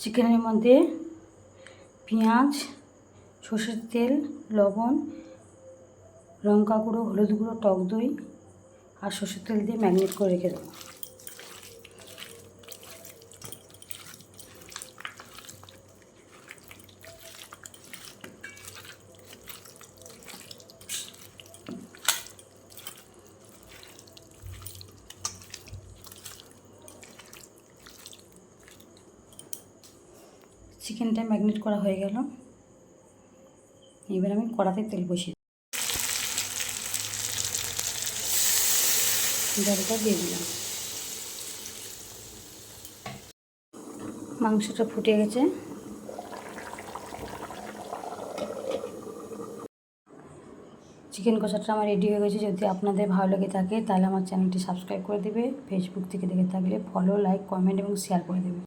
চিকেনের মধ্যে পেঁয়াজ, সর্ষের তেল, লবণ, লঙ্কা গুঁড়ো, হলুদ গুঁড়ো, টক দই আর সর্ষের তেল দিয়ে ম্যারিনেট করে রেখে দেবো। চিকেনটা ম্যারিনেট করা হয়ে গেল। এবার আমি কড়াতে তেল বসিয়ে জলটা দিয়ে দিলাম। মাংসটা ফুটে গেছে। চিকেন কষাটা আমার রেডি হয়ে গেছে। যদি আপনাদের ভালো লেগে থাকে তাহলে আমার চ্যানেলটি সাবস্ক্রাইব করে দেবে। ফেসবুক থেকে দেখে থাকলে ফলো, লাইক, কমেন্ট এবং শেয়ার করে দেবে।